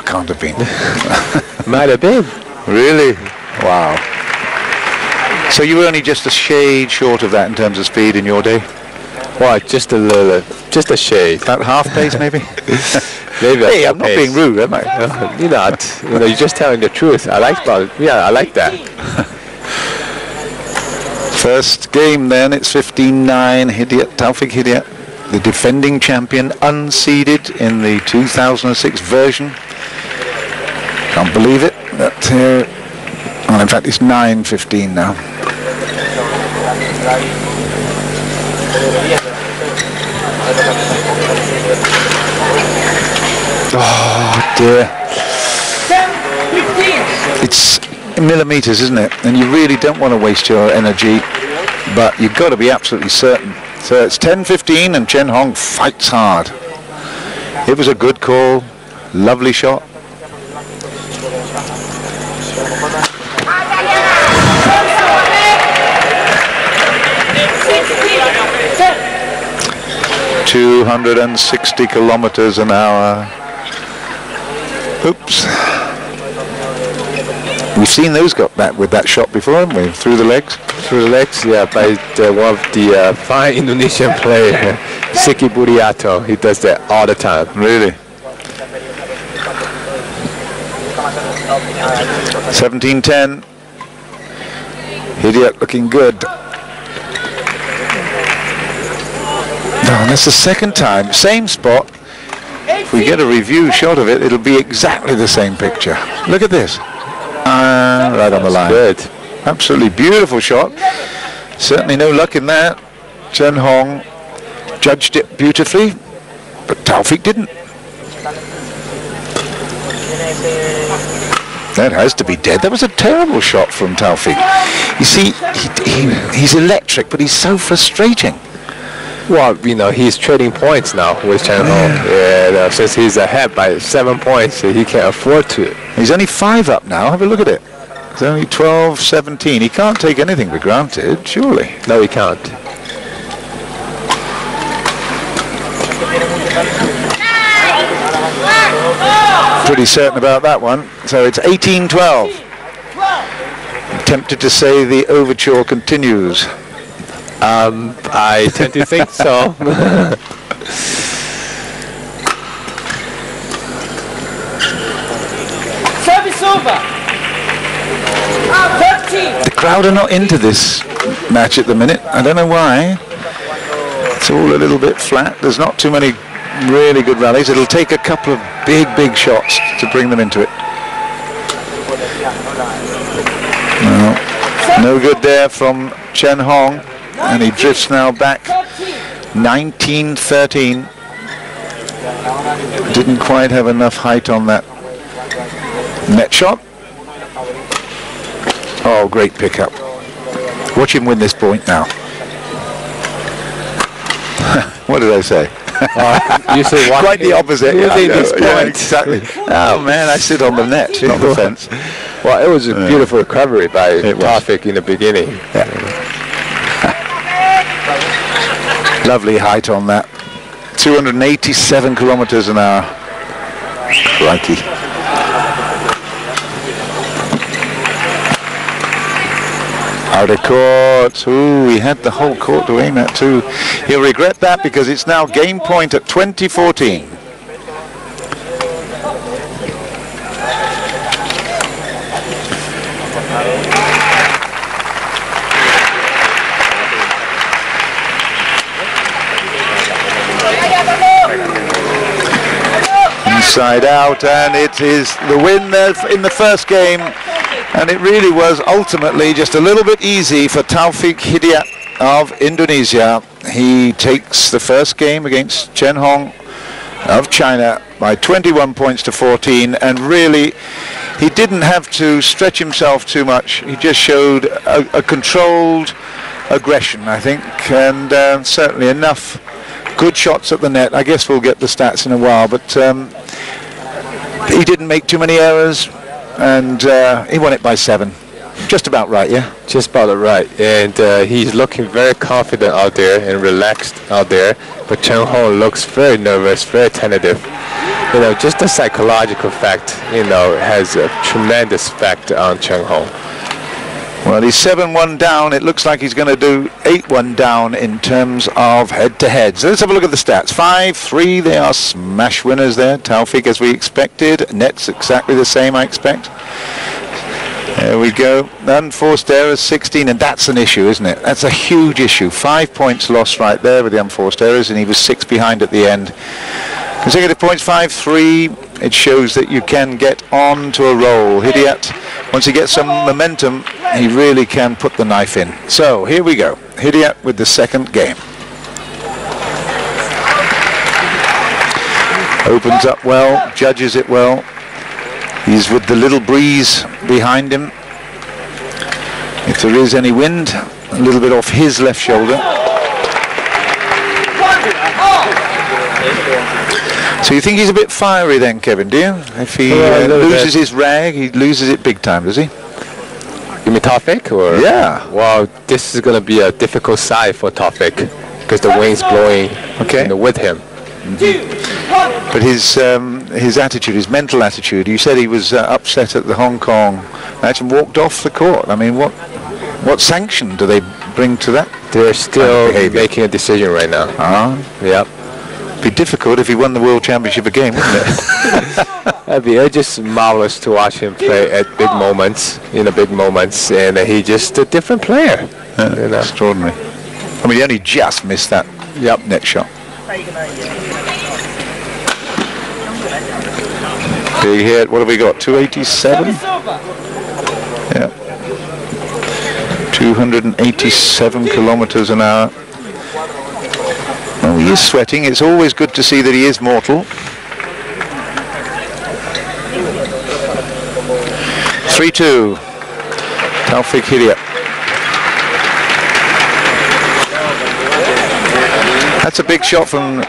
can't have been. Might have been. Really? Wow. So you were only just a shade short of that in terms of speed in your day? Well, just a little, just a shade. About half pace, maybe? Maybe. Hey, I'm not being rude, am I? You're not. You know, you're just telling the truth. I like that. First game then, it's 15-9, Taufik Hidayat, the defending champion, unseeded in the 2006 version. Can't believe it. But, well, in fact, it's 9-15 now. Oh dear. It's millimeters, isn't it? And you really don't want to waste your energy, but you've got to be absolutely certain. So it's 10-15 and Chen Hong fights hard. It was a good call, lovely shot. ...260 kilometers an hour. Oops. We've seen those got back with that shot before, haven't we? Through the legs? Through the legs, yeah, by one of the fine Indonesian player, Siki Buriato. He does that all the time. Really? 17-10. Hidayat looking good. No, that's the second time. Same spot. If we get a review shot of it, it'll be exactly the same picture. Look at this. Right on the line. Good. Absolutely beautiful shot. Certainly no luck in that. Chen Hong judged it beautifully, but Taufik didn't. That has to be dead. That was a terrible shot from Taufik. You see, he's electric, but he's so frustrating. Well, you know, he's trading points now with Chen Hong. And since he's ahead by 7 points, he can't afford to. He's only 5 up now. Have a look at it. It's only 12-17. He can't take anything for granted, surely. No, he can't. Pretty certain about that one. So it's 18-12. I'm tempted to say the overture continues. I tend to think so. Service over. 13. The crowd are not into this match at the minute. I don't know why. It's all a little bit flat. There's not too many really good rallies. It'll take a couple of big shots to bring them into it. No good there from Chen Hong. And he drifts now back 19-13. Didn't quite have enough height on that net shot. Oh, great pickup. Watch him win this point now. What did I say? You say quite the opposite. You say this point. Yeah, exactly. Oh man, I sit on the net, not the fence. Well, it was a beautiful recovery by Taufik in the beginning. Yeah. Lovely height on that. 287 kilometers an hour. Crikey. Out of court. Ooh, he had the whole court to aim at too. He'll regret that because it's now game point at 20-14. Inside out, and it is the win there in the first game, and it really was ultimately just a little bit easy for Taufik Hidayat of Indonesia. He takes the first game against Chen Hong of China by 21 points to 14, and really he didn't have to stretch himself too much. He just showed a controlled aggression, I think, and certainly enough good shots at the net. I guess we'll get the stats in a while, but he didn't make too many errors, and he won it by 7. Just about right, yeah? Just about right. And he's looking very confident out there and relaxed out there, but Chen Hong looks very nervous, very tentative. You know, just the psychological effect, you know, has a tremendous effect on Chen Hong. Well, he's 7-1 down. It looks like he's going to do 8-1 down in terms of head-to-head. So let's have a look at the stats. 5-3, they are smash winners there. Taufik, as we expected. Net's exactly the same, I expect. There we go. Unforced errors, 16, and that's an issue, isn't it? That's a huge issue. 5 points lost right there with the unforced errors, and he was 6 behind at the end. Consecutive points, 5-3. It shows that you can get on to a roll. Hidayat, once he gets some momentum, he really can put the knife in. So here we go. Hidayat with the second game. Opens up well, judges it well. He's with the little breeze behind him. If there is any wind, a little bit off his left shoulder. So you think he's a bit fiery then, Kevin, do you? If he loses his rag, he loses it big time, does he? You mean Taufik? Or? Yeah. Well, this is going to be a difficult side for Taufik because the wind's blowing with him. But his attitude, his mental attitude, you said he was upset at the Hong Kong match and walked off the court. I mean, what sanction do they bring to that? They're still making a decision right now. Yep. It'd be difficult if he won the World Championship again, wouldn't it? It'd be just marvelous to watch him play at big moments, and he's just a different player. You know? Extraordinary. I mean, he only just missed that next shot. Big hit. What have we got? 287? Yeah. 287 kilometers an hour. Oh, he is sweating. It's always good to see that he is mortal. 3-2. Taufik Hidayat. That's a big shot from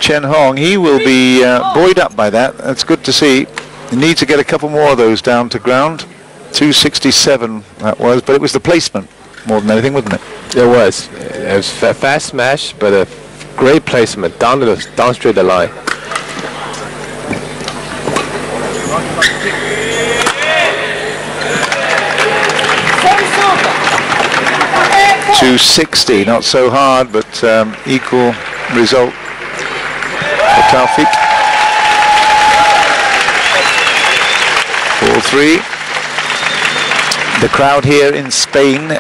Chen Hong. He will be buoyed up by that. That's good to see. He needs to get a couple more of those down to ground. 267 that was, but it was the placement more than anything, wasn't it? It was. It was a fast smash, but a great placement down straight the line. .260, not so hard, but equal result for Taufik. 4-3. The crowd here in Spain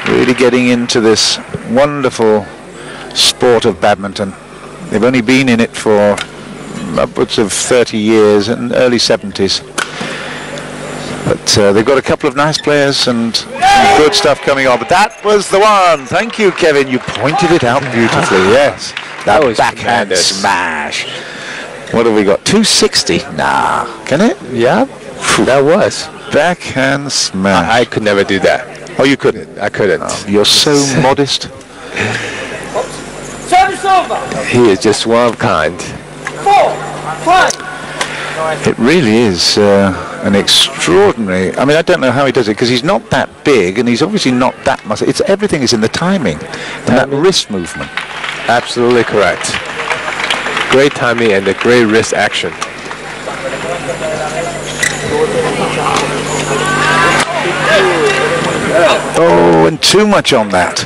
really getting into this wonderful sport of badminton. They've only been in it for upwards of 30 years, in early 70s. But they've got a couple of nice players and some good stuff coming on. But that was the one. Thank you, Kevin. You pointed it out beautifully. Yes. That was backhand smash. What have we got? 260? Nah. Can it? Yeah. That was. Backhand smash. I could never do that. Oh, you couldn't? I couldn't. Oh, you're so modest. He is just one of a kind. 4-5. It really is an extraordinary. I mean, I don't know how he does it because he's not that big and he's obviously not that muscle. It's everything is in the timing and that wrist movement. Absolutely correct. Great timing and the great wrist action. Oh, and too much on that.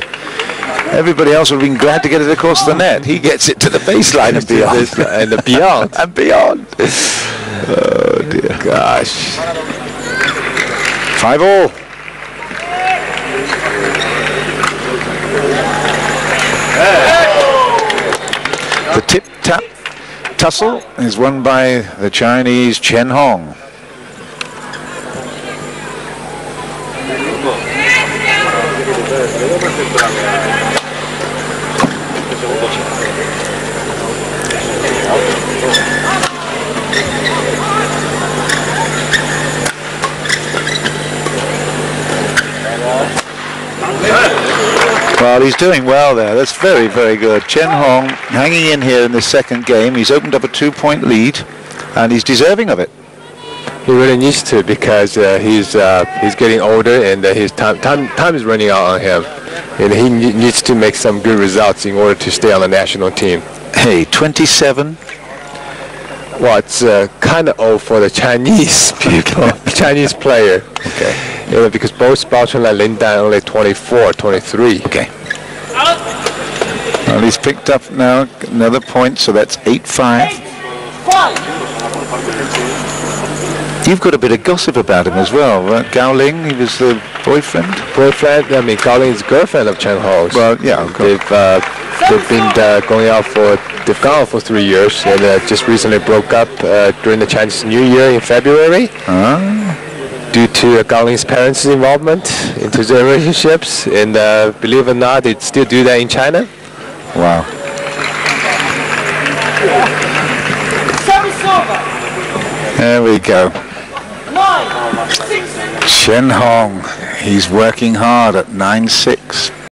Everybody else would have been glad to get it across the net. He gets it to the baseline and beyond. And beyond. And beyond. Oh, dear. Gosh. 5-all. The tip-tap tussle is won by the Chinese Chen Hong. Well, he's doing well there. That's very, very good. Chen Hong hanging in here in this second game. He's opened up a 2-point lead, and he's deserving of it. He really needs to because he's getting older and his time is running out on him, and he needs to make some good results in order to stay on the national team. Hey, 27, Well, it's kind of old for the Chinese people, Chinese player. Okay. Because both Bao Chun and Lin Dan only 24, 23. Okay. Well, he's picked up now another point, so that's 8-5. You've got a bit of gossip about him as well, right? Gao Ling, he was the boyfriend? I mean, Gao Ling's girlfriend of Chen Ho's. Well, yeah. They've been going out for 3 years, and just recently broke up during the Chinese New Year in February. Due to Gao Ling's parents' involvement into their relationships, and believe it or not, they still do that in China. Wow. There we go. Chen Hong, he's working hard at 9-6.